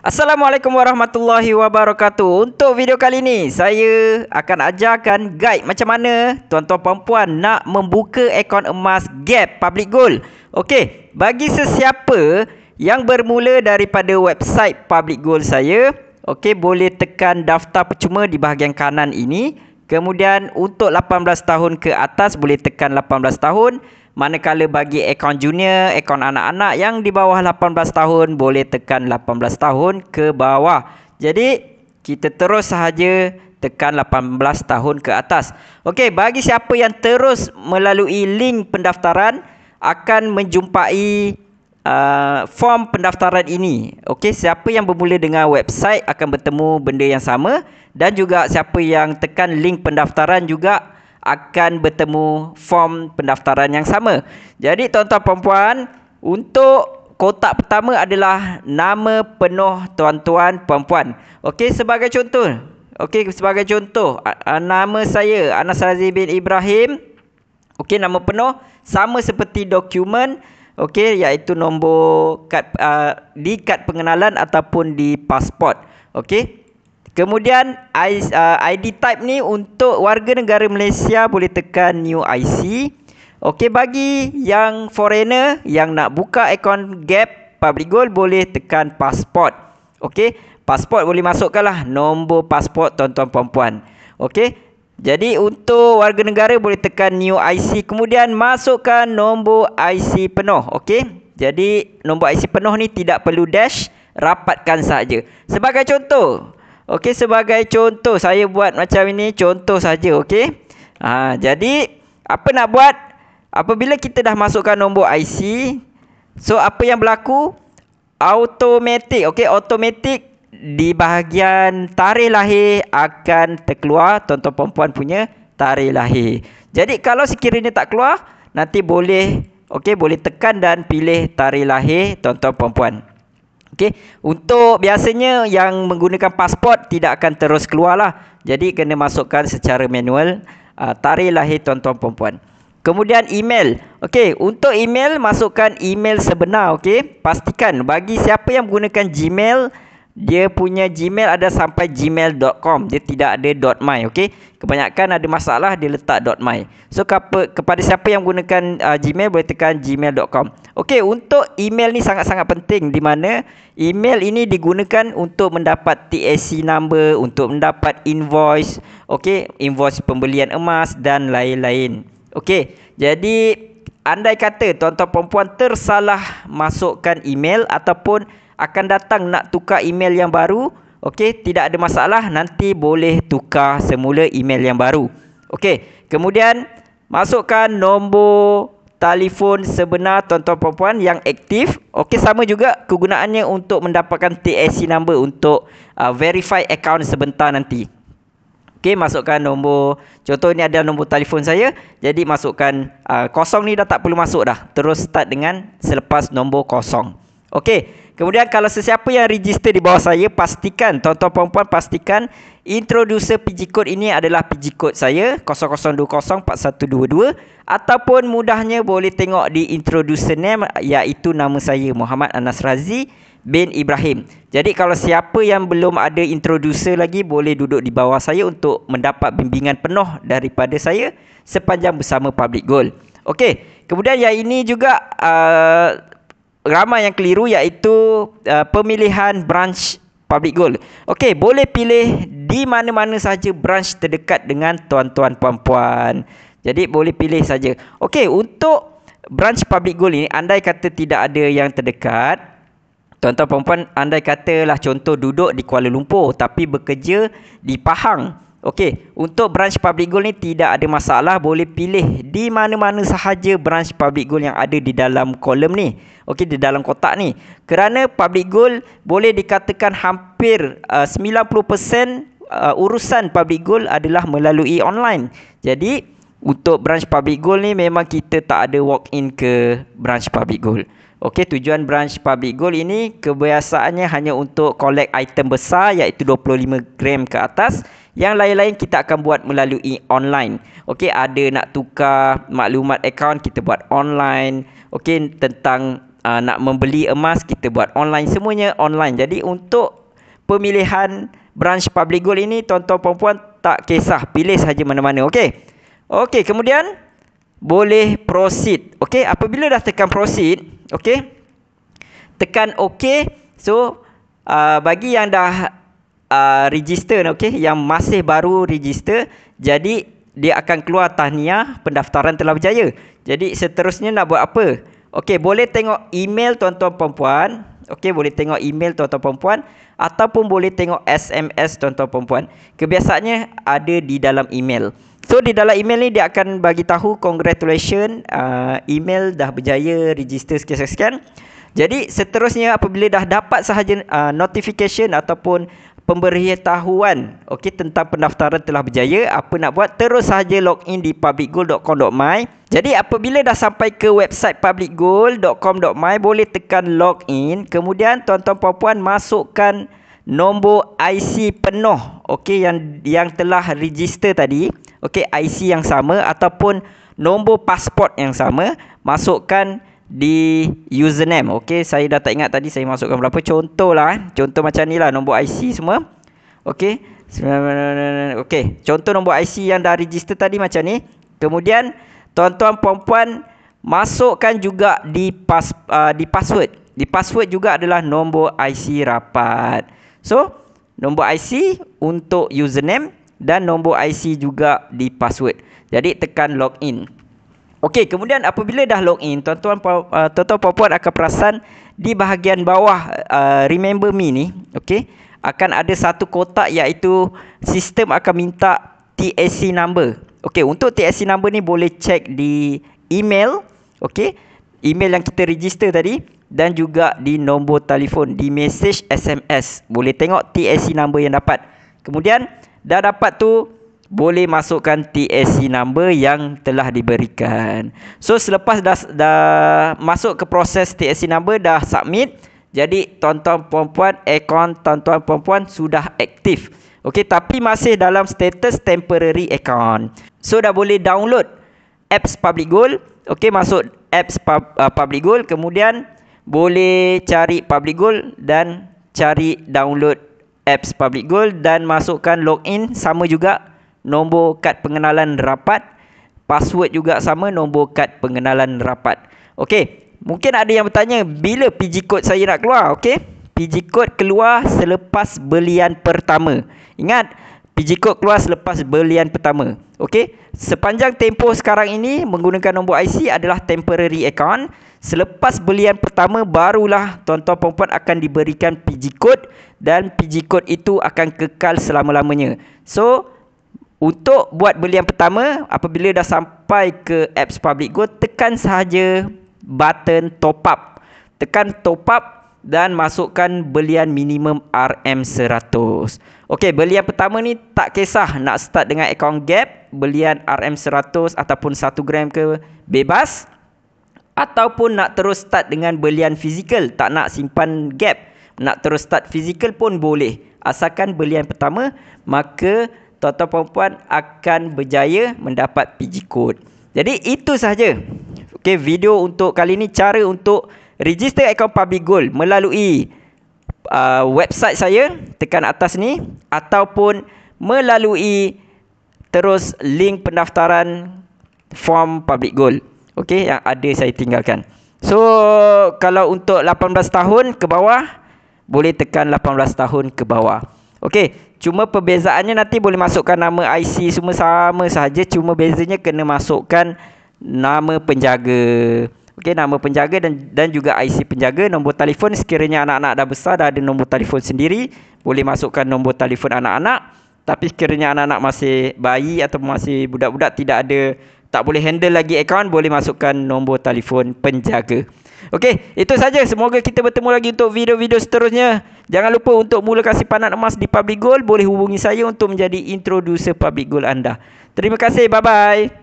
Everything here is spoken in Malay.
Assalamualaikum warahmatullahi wabarakatuh. Untuk video kali ini, saya akan ajarkan guide macam mana tuan-tuan perempuan nak membuka akaun emas Gap Public Gold. Okey, bagi sesiapa yang bermula daripada website Public Gold saya, okey, boleh tekan daftar percuma di bahagian kanan ini. Kemudian untuk 18 tahun ke atas boleh tekan 18 tahun. Manakala bagi akaun junior, akaun anak-anak yang di bawah 18 tahun boleh tekan 18 tahun ke bawah. Jadi kita terus sahaja tekan 18 tahun ke atas. Okey, bagi siapa yang terus melalui link pendaftaran akan menjumpai form pendaftaran ini. Okey, siapa yang bermula dengan website akan bertemu benda yang sama, dan juga siapa yang tekan link pendaftaran juga akan bertemu form pendaftaran yang sama. Jadi tuan-tuan perempuan, untuk kotak pertama adalah nama penuh tuan-tuan perempuan. Okey, sebagai contoh. Okey, sebagai contoh, nama saya Anas Razi bin Ibrahim. Okey, nama penuh sama seperti dokumen, okey, iaitu nombor kad di kad pengenalan ataupun di pasport. Okey. Kemudian ID type ni untuk warga negara Malaysia boleh tekan new IC. Okey, bagi yang foreigner yang nak buka akaun Gap Public Gold boleh tekan pasport. Okey, pasport boleh masukkanlah nombor pasport tuan-tuan perempuan. Okey. Jadi untuk warga negara boleh tekan new IC, kemudian masukkan nombor IC penuh. Okey. Jadi nombor IC penuh ni tidak perlu dash, rapatkan saja. Sebagai contoh, okey, sebagai contoh saya buat macam ini, contoh saja, okey. Jadi apa nak buat? Apabila kita dah masukkan nombor IC, so apa yang berlaku? Automatik, okey, automatik di bahagian tarikh lahir akan terkeluar tuan-tuan perempuan punya tarikh lahir. Jadi kalau sekiranya tak keluar, nanti boleh, okey, boleh tekan dan pilih tarikh lahir tuan-tuan perempuan. Okey, untuk biasanya yang menggunakan pasport tidak akan terus keluar lah. Jadi kena masukkan secara manual tarikh lahir tuan-tuan perempuan. Kemudian email. Okey, untuk email masukkan email sebenar, okey. Pastikan bagi siapa yang menggunakan Gmail, dia punya Gmail ada sampai gmail.com. Dia tidak ada .my, okey. Kebanyakan ada masalah dia letak .my. So kepada siapa yang menggunakan Gmail boleh tekan gmail.com. Okey, untuk email ni sangat-sangat penting, di mana email ini digunakan untuk mendapat TSC number, untuk mendapat invoice, okey, invoice pembelian emas dan lain-lain. Okey, jadi andai kata tuan-tuan perempuan tersalah masukkan email ataupun akan datang nak tukar email yang baru, okey, tidak ada masalah, nanti boleh tukar semula email yang baru. Okey, kemudian masukkan nombor telefon sebenar tuan-tuan perempuan yang aktif. Okey, sama juga kegunaannya untuk mendapatkan TSC number untuk verify account sebentar nanti. Okey, masukkan nombor, contoh ni ada nombor telefon saya, jadi masukkan kosong ni dah tak perlu masuk dah. Terus start dengan selepas nombor kosong. Okey, kemudian kalau sesiapa yang register di bawah saya, pastikan tuan-tuan perempuan pastikan introducer PG code ini adalah PG code saya 00204122, ataupun mudahnya boleh tengok di introducer name, iaitu nama saya Muhammad Anas Razi bin Ibrahim. Jadi kalau siapa yang belum ada introducer lagi, boleh duduk di bawah saya untuk mendapat bimbingan penuh daripada saya sepanjang bersama Public Gold. Okey, kemudian yang ini juga ramai yang keliru, iaitu pemilihan branch Public Gold. Okey, boleh pilih di mana-mana saja branch terdekat dengan tuan-tuan perempuan. Jadi boleh pilih saja. Okey, untuk branch Public Gold ini, andai kata tidak ada yang terdekat, tuan-tuan perempuan andai katalah contoh duduk di Kuala Lumpur tapi bekerja di Pahang. Okey, untuk branch Public Gold ni tidak ada masalah, boleh pilih di mana-mana sahaja branch Public Gold yang ada di dalam kolom ni. Okey, di dalam kotak ni. Kerana Public Gold boleh dikatakan hampir 90% urusan Public Gold adalah melalui online. Jadi untuk branch Public Gold ni memang kita tak ada walk in ke branch Public Gold. Okey, tujuan branch Public Gold ini kebiasaannya hanya untuk collect item besar, iaitu 25 gram ke atas. Yang lain-lain kita akan buat melalui online. Okey, ada nak tukar maklumat akaun kita buat online. Okey, tentang nak membeli emas, kita buat online, semuanya online. Jadi untuk pemilihan branch Public Gold ini, tuan-tuan puan-puan tak kisah, pilih saja mana-mana. Okey. Okey, kemudian boleh proceed. Okey, apabila dah tekan proceed, okey, tekan OK. So bagi yang dah register, okey, yang masih baru register, jadi dia akan keluar tahniah pendaftaran telah berjaya. Jadi seterusnya nak buat apa? Okey, boleh tengok email tuan-tuan puan-puan. Okey, boleh tengok email tuan-tuan puan-puan ataupun boleh tengok SMS tuan-tuan puan-puan. Kebiasaannya ada di dalam email. So di dalam email ni dia akan bagi tahu congratulations, email dah berjaya register sekian-sekian. Jadi seterusnya apabila dah dapat sahaja notification ataupun pemberitahuan tentang pendaftaran telah berjaya, apa nak buat, terus sahaja login di publicgold.com.my. Jadi apabila dah sampai ke website publicgold.com.my, boleh tekan login. Kemudian tuan-tuan puan-puan masukkan nombor IC penuh yang telah register tadi, IC yang sama ataupun nombor pasport yang sama, masukkan di username. Saya dah tak ingat tadi saya masukkan berapa. Contohlah, contoh macam ni lah nombor IC semua. Contoh nombor IC yang dah register tadi macam ni. Kemudian tuan-tuan puan-puan masukkan juga di password. Di password juga adalah nombor IC rapat. So nombor IC untuk username dan nombor IC juga di password. Jadi tekan login. Kemudian apabila dah login, tuan-tuan puan-puan akan perasan di bahagian bawah remember me ni, akan ada satu kotak iaitu sistem akan minta TSC number. Untuk TSC number ni boleh cek di email, email yang kita register tadi, dan juga di nombor telefon, di message SMS. Boleh tengok TSC number yang dapat. Kemudian dah dapat tu, boleh masukkan TSC number yang telah diberikan. So selepas dah masuk ke proses TSC number, dah submit, jadi tuan-tuan puan-puan, akaun tuan-tuan puan-puan sudah aktif. Tapi masih dalam status temporary account. So dah boleh download apps Public Gold. Masuk apps Public Gold, kemudian boleh cari Public Gold dan cari download apps Public Gold dan masukkan login, sama juga nombor kad pengenalan rapat, password juga sama, nombor kad pengenalan rapat. Mungkin ada yang bertanya bila PG code saya nak keluar. PG code keluar selepas belian pertama. Ingat, PG code keluar selepas belian pertama. Sepanjang tempoh sekarang ini menggunakan nombor IC adalah temporary account. Selepas belian pertama barulah tuan-tuan puan-puan akan diberikan PG code, dan PG code itu akan kekal selama-lamanya. So untuk buat belian pertama, apabila dah sampai ke apps Public Gold, tekan sahaja button top up. Tekan top up dan masukkan belian minimum RM100. Belian pertama ni tak kisah nak start dengan akaun gap, belian RM100 ataupun 1 gram ke, bebas. Ataupun nak terus start dengan belian fizikal, tak nak simpan gap, nak terus start fizikal pun boleh. Asalkan belian pertama, maka tuan-tuan puan-puan akan berjaya mendapat PG code. Jadi itu sahaja. Video untuk kali ini, cara untuk register akaun Public Gold melalui website saya, tekan atas ni, ataupun melalui terus link pendaftaran form Public Gold. Yang ada saya tinggalkan. So kalau untuk 18 tahun ke bawah, boleh tekan 18 tahun ke bawah. Cuma perbezaannya nanti boleh masukkan nama IC semua sama sahaja, cuma bezanya kena masukkan nama penjaga. Nama penjaga dan juga IC penjaga. Nombor telefon, sekiranya anak-anak dah besar, dah ada nombor telefon sendiri, boleh masukkan nombor telefon anak-anak. Tapi sekiranya anak-anak masih bayi atau masih budak-budak, tak boleh handle lagi akaun, boleh masukkan nombor telefon penjaga. Itu saja. Semoga kita bertemu lagi untuk video-video seterusnya. Jangan lupa untuk mula kasih panan emas di Public Gold, boleh hubungi saya untuk menjadi introducer Public Gold anda. Terima kasih. Bye-bye.